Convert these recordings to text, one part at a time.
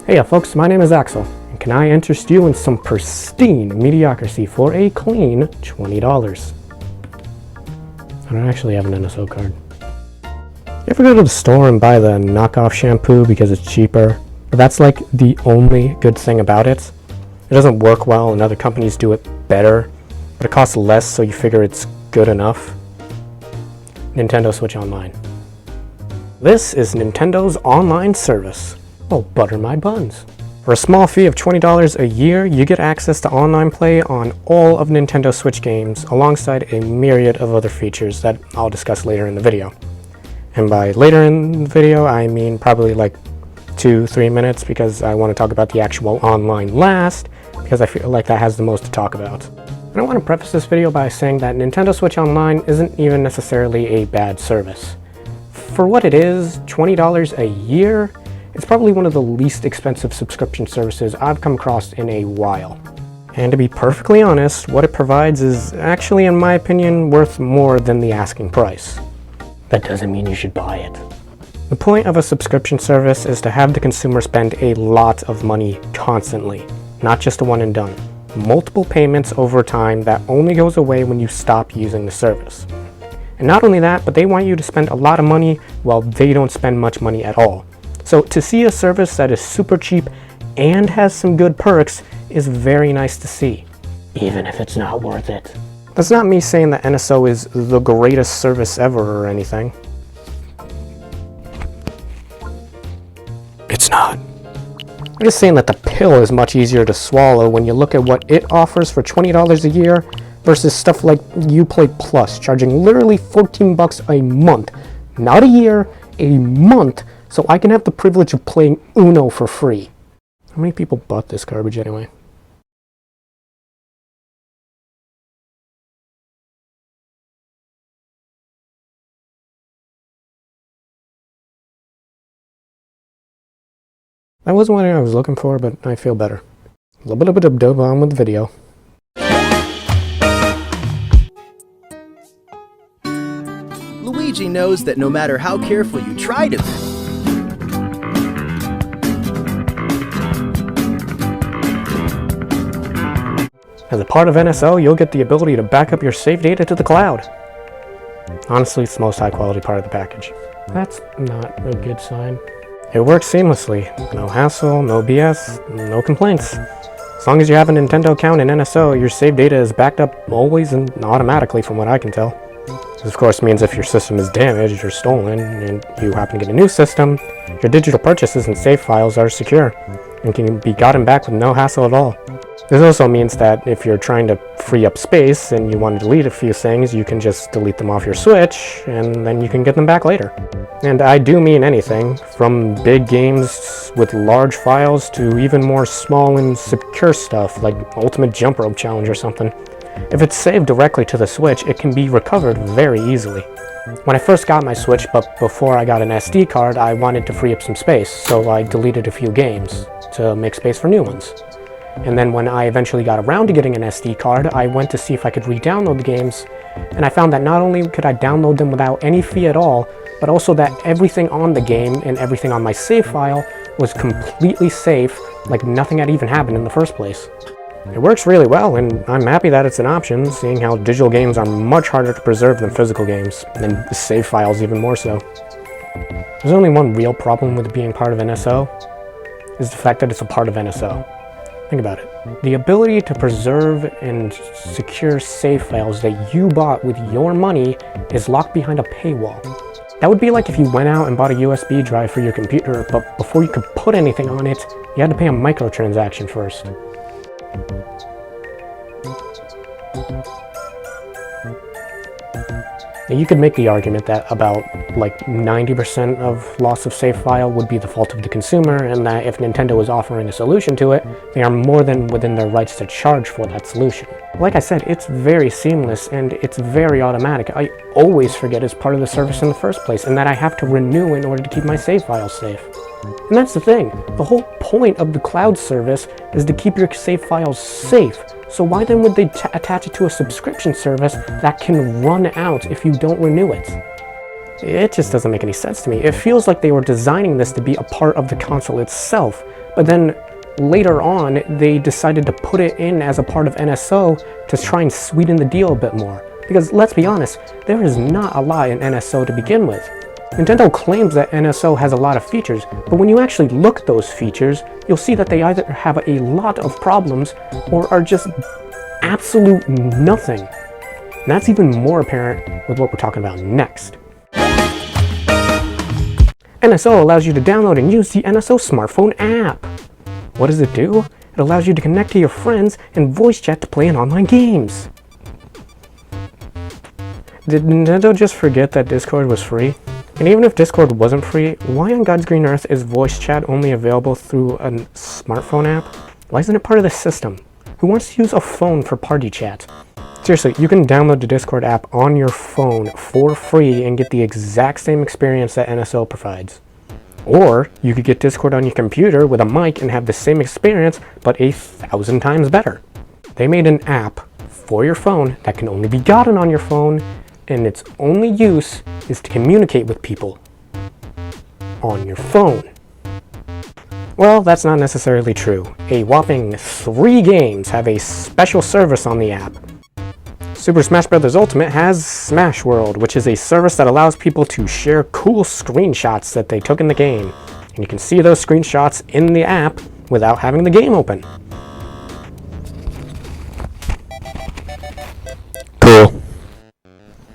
Hey folks, my name is Axel, and can I interest you in some pristine mediocrity for a clean $20? I don't actually have an NSO card. You ever go to the store and buy the knockoff shampoo because it's cheaper? But that's like the only good thing about it. It doesn't work well and other companies do it better, but it costs less, so you figure it's good enough. Nintendo Switch Online. This is Nintendo's online service. Oh, butter my buns. For a small fee of $20 a year, you get access to online play on all of Nintendo Switch games, alongside a myriad of other features that I'll discuss later in the video. And by later in the video, I mean probably like 2-3 minutes, because I want to talk about the actual online last, because I feel like that has the most to talk about. And I want to preface this video by saying that Nintendo Switch Online isn't even necessarily a bad service. For what it is, $20 a year, it's probably one of the least expensive subscription services I've come across in a while. And to be perfectly honest, what it provides is actually, in my opinion, worth more than the asking price. That doesn't mean you should buy it. The point of a subscription service is to have the consumer spend a lot of money constantly, not just a one and done. Multiple payments over time that only goes away when you stop using the service. And not only that, but they want you to spend a lot of money while they don't spend much money at all. So to see a service that is super cheap and has some good perks is very nice to see, even if it's not worth it. That's not me saying that NSO is the greatest service ever or anything. It's not. I'm just saying that the pill is much easier to swallow when you look at what it offers for $20 a year versus stuff like Uplay Plus, charging literally $14 a month. Not a year, a month, so I can have the privilege of playing Uno for free. How many people bought this garbage anyway? That wasn't what I was looking for, but I feel better. A little bit of dub on with the video. Luigi knows that no matter how careful you try to be, as a part of NSO, you'll get the ability to back up your save data to the cloud. Honestly, it's the most high quality part of the package. That's not a good sign. It works seamlessly. No hassle, no BS, no complaints. As long as you have a Nintendo account in NSO, your save data is backed up always and automatically, from what I can tell. This of course means if your system is damaged or stolen and you happen to get a new system, your digital purchases and save files are secure and can be gotten back with no hassle at all. This also means that if you're trying to free up space and you want to delete a few things, you can just delete them off your Switch and then you can get them back later. And I do mean anything, from big games with large files to even more small and secure stuff like Ultimate Jump Rope Challenge or something. If it's saved directly to the Switch, it can be recovered very easily. When I first got my Switch, but before I got an SD card, I wanted to free up some space, so I deleted a few games to make space for new ones. And then when I eventually got around to getting an SD card, I went to see if I could re-download the games, and I found that not only could I download them without any fee at all, but also that everything on the game and everything on my save file was completely safe, like nothing had even happened in the first place. It works really well, and I'm happy that it's an option, seeing how digital games are much harder to preserve than physical games, and the save files even more so. There's only one real problem with being part of NSO, is the fact that it's a part of NSO. Think about it. The ability to preserve and secure save files that you bought with your money is locked behind a paywall. That would be like if you went out and bought a USB drive for your computer, but before you could put anything on it, you had to pay a microtransaction first. Now, you could make the argument that about like 90% of loss of save file would be the fault of the consumer, and that if Nintendo is offering a solution to it, they are more than within their rights to charge for that solution. Like I said, it's very seamless and it's very automatic. I always forget it's part of the service in the first place, and that I have to renew in order to keep my save files safe. And that's the thing, the whole point of the cloud service is to keep your save files safe. So why then would they attach it to a subscription service that can run out if you don't renew it? It just doesn't make any sense to me. It feels like they were designing this to be a part of the console itself, But then later on, they decided to put it in as a part of NSO to try and sweeten the deal a bit more. Because let's be honest, there is not a lot in NSO to begin with. Nintendo claims that NSO has a lot of features, but when you actually look at those features, you'll see that they either have a lot of problems or are just absolute nothing. And that's even more apparent with what we're talking about next. NSO allows you to download and use the NSO smartphone app. What does it do? It allows you to connect to your friends and voice chat to play in online games. Did Nintendo just forget that Discord was free? And even if Discord wasn't free, why on God's green earth is voice chat only available through a smartphone app? Why isn't it part of the system? Who wants to use a phone for party chat? Seriously, you can download the Discord app on your phone for free and get the exact same experience that NSO provides. Or you could get Discord on your computer with a mic and have the same experience, but 1,000 times better. They made an app for your phone that can only be gotten on your phone, and its only use is to communicate with people on your phone. Well, that's not necessarily true. A whopping 3 games have a special service on the app. Super Smash Bros. Ultimate has Smash World, which is a service that allows people to share cool screenshots that they took in the game. And you can see those screenshots in the app without having the game open. Cool.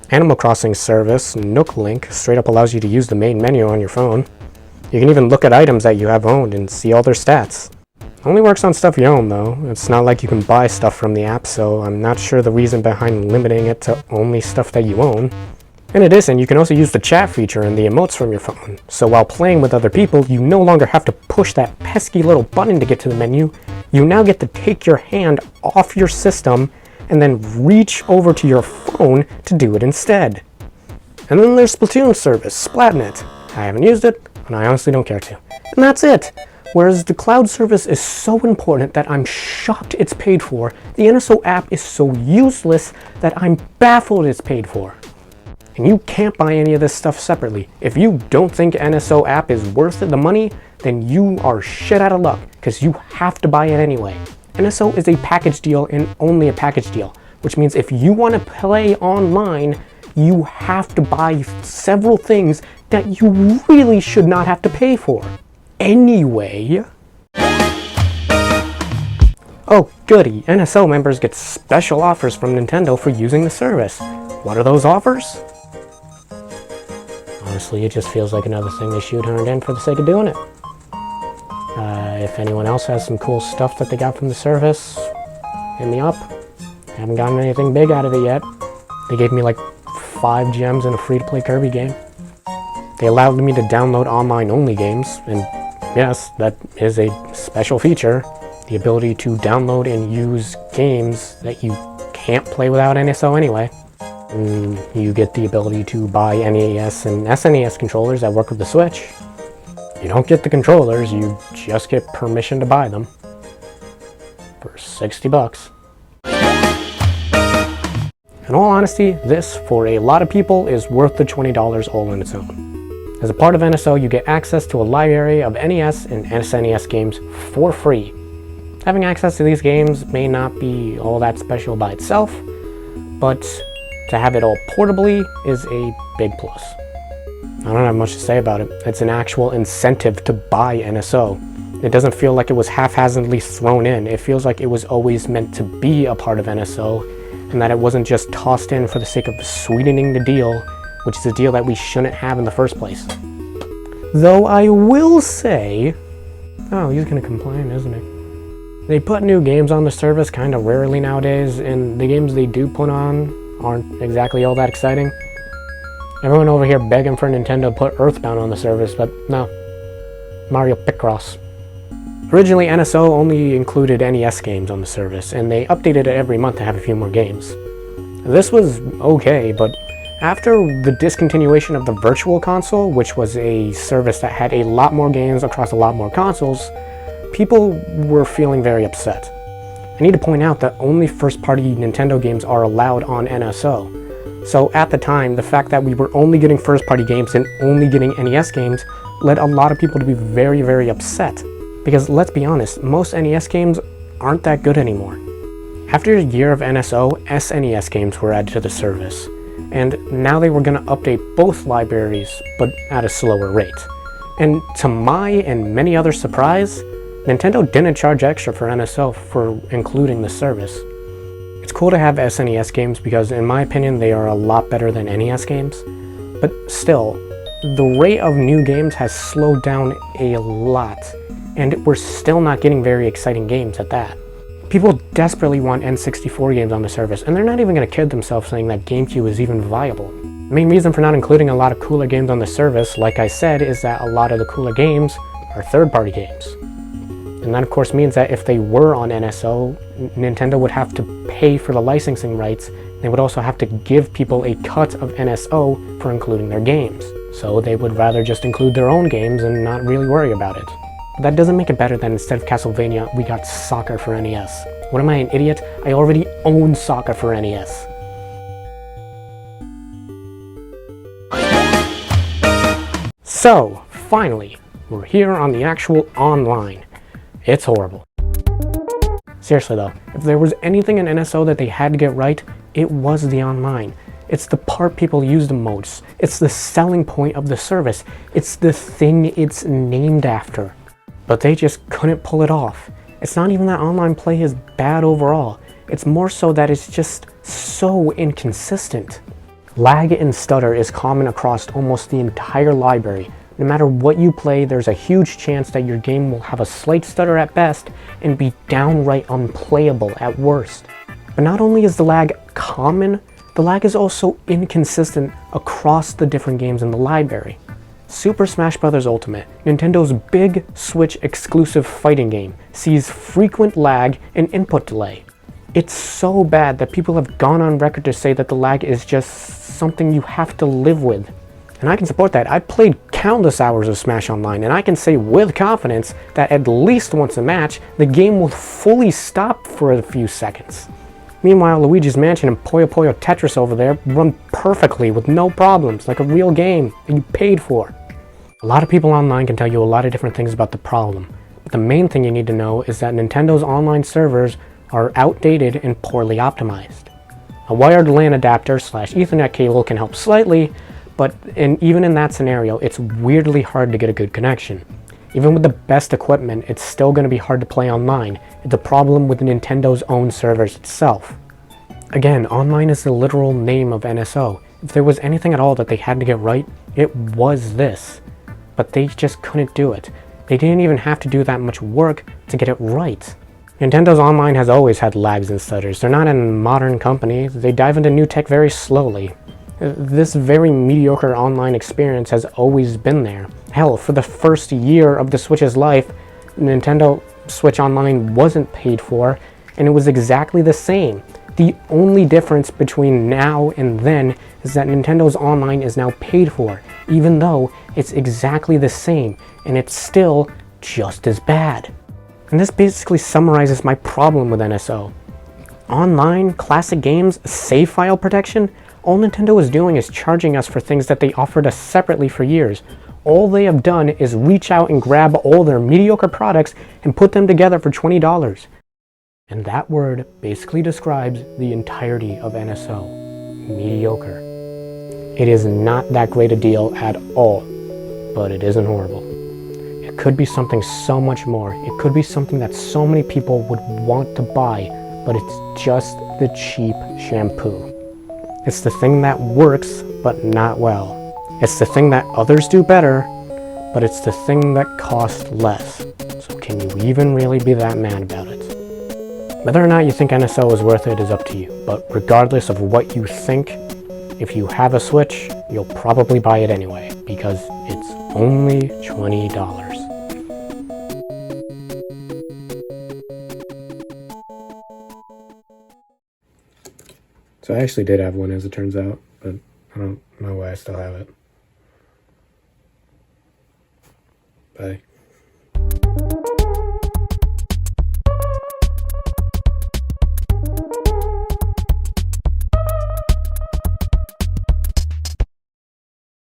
Animal Crossing service, Nook Link, straight up allows you to use the main menu on your phone. You can even look at items that you have owned and see all their stats. Only works on stuff you own though. It's not like you can buy stuff from the app, so I'm not sure the reason behind limiting it to only stuff that you own. In addition, you can also use the chat feature and the emotes from your phone. So while playing with other people, you no longer have to push that pesky little button to get to the menu. You now get to take your hand off your system and then reach over to your phone to do it instead. And then there's Splatoon service, Splatnet. I haven't used it, and I honestly don't care to. And that's it! Whereas the cloud service is so important that I'm shocked it's paid for, the NSO app is so useless that I'm baffled it's paid for. And you can't buy any of this stuff separately. If you don't think NSO app is worth the money, then you are shit out of luck, because you have to buy it anyway. NSO is a package deal and only a package deal, which means if you want to play online, you have to buy several things that you really should not have to pay for. Anyway. Oh, goody, NSO members get special offers from Nintendo for using the service. What are those offers? Honestly, it just feels like another thing they shoehorned in for the sake of doing it. If anyone else has some cool stuff that they got from the service, hit me up. I haven't gotten anything big out of it yet. They gave me like 5 gems in a free-to-play Kirby game. They allowed me to download online-only games, and yes, that is a special feature. The ability to download and use games that you can't play without NSO anyway. And you get the ability to buy NES and SNES controllers that work with the Switch. You don't get the controllers, you just get permission to buy them. For $60. In all honesty, this, for a lot of people, is worth the $20 all on its own. As a part of NSO, you get access to a library of NES and SNES games for free. Having access to these games may not be all that special by itself, but to have it all portably is a big plus. I don't have much to say about it. It's an actual incentive to buy NSO. It doesn't feel like it was haphazardly thrown in. It feels like it was always meant to be a part of NSO, and that it wasn't just tossed in for the sake of sweetening the deal, which is a deal that we shouldn't have in the first place. Though I will say... Oh, he's gonna complain, isn't he? They put new games on the service kind of rarely nowadays, and the games they do put on aren't exactly all that exciting. Everyone over here begging for Nintendo to put Earthbound on the service, but no. Mario Picross. Originally, NSO only included NES games on the service, and they updated it every month to have a few more games. This was okay, but after the discontinuation of the Virtual Console, which was a service that had a lot more games across a lot more consoles, people were feeling very upset. I need to point out that only first-party Nintendo games are allowed on NSO. So at the time, the fact that we were only getting first-party games and only getting NES games led a lot of people to be very, very upset. Because let's be honest, most NES games aren't that good anymore. After a year of NSO, SNES games were added to the service, and now they were going to update both libraries, but at a slower rate. And to my and many others' surprise, Nintendo didn't charge extra for NSO for including the service. It's cool to have SNES games because, in my opinion, they are a lot better than NES games, but still, the rate of new games has slowed down a lot, and we're still not getting very exciting games at that. People desperately want N64 games on the service, and they're not even going to kid themselves saying that GameCube is even viable. The main reason for not including a lot of cooler games on the service, like I said, is that a lot of the cooler games are third-party games. And that of course means that if they were on NSO, Nintendo would have to pay for the licensing rights. They would also have to give people a cut of NSO for including their games. So they would rather just include their own games and not really worry about it. But that doesn't make it better than instead of Castlevania, we got Soccer for NES. What am I, an idiot? I already own Soccer for NES. So, finally, we're here on the actual online. It's horrible. Seriously though, if there was anything in NSO that they had to get right, it was the online. It's the part people use the most. It's the selling point of the service. It's the thing it's named after. But they just couldn't pull it off. It's not even that online play is bad overall. It's more so that it's just so inconsistent. Lag and stutter is common across almost the entire library. No matter what you play, there's a huge chance that your game will have a slight stutter at best and be downright unplayable at worst. But not only is the lag common, the lag is also inconsistent across the different games in the library. Super Smash Bros. Ultimate, Nintendo's big Switch exclusive fighting game, sees frequent lag and input delay. It's so bad that people have gone on record to say that the lag is just something you have to live with. And I can support that. I've played countless hours of Smash Online, and I can say with confidence that at least once a match, the game will fully stop for a few seconds. Meanwhile, Luigi's Mansion and Puyo Puyo Tetris over there run perfectly with no problems, like a real game that you paid for. A lot of people online can tell you a lot of different things about the problem, but the main thing you need to know is that Nintendo's online servers are outdated and poorly optimized. A wired LAN adapter / Ethernet cable can help slightly, but even in that scenario, it's weirdly hard to get a good connection. Even with the best equipment, it's still going to be hard to play online. It's a problem with Nintendo's own servers itself. Again, online is the literal name of NSO. If there was anything at all that they had to get right, it was this. But they just couldn't do it. They didn't even have to do that much work to get it right. Nintendo's online has always had lags and stutters. They're not a modern company. They dive into new tech very slowly. This very mediocre online experience has always been there. Hell, for the first year of the Switch's life, Nintendo Switch Online wasn't paid for, and it was exactly the same. The only difference between now and then is that Nintendo's Online is now paid for, even though it's exactly the same, and it's still just as bad. And this basically summarizes my problem with NSO. Online, classic games, save file protection, all Nintendo is doing is charging us for things that they offered us separately for years. All they have done is reach out and grab all their mediocre products and put them together for $20. And that word basically describes the entirety of NSO. Mediocre. It is not that great a deal at all, but it isn't horrible. It could be something so much more. It could be something that so many people would want to buy, but it's just the cheap shampoo. It's the thing that works, but not well. It's the thing that others do better, but it's the thing that costs less. So can you even really be that mad about it? Whether or not you think NSO is worth it is up to you, but regardless of what you think, if you have a Switch, you'll probably buy it anyway, because it's only $20. So I actually did have one, as it turns out, but I don't know why I still have it. Bye.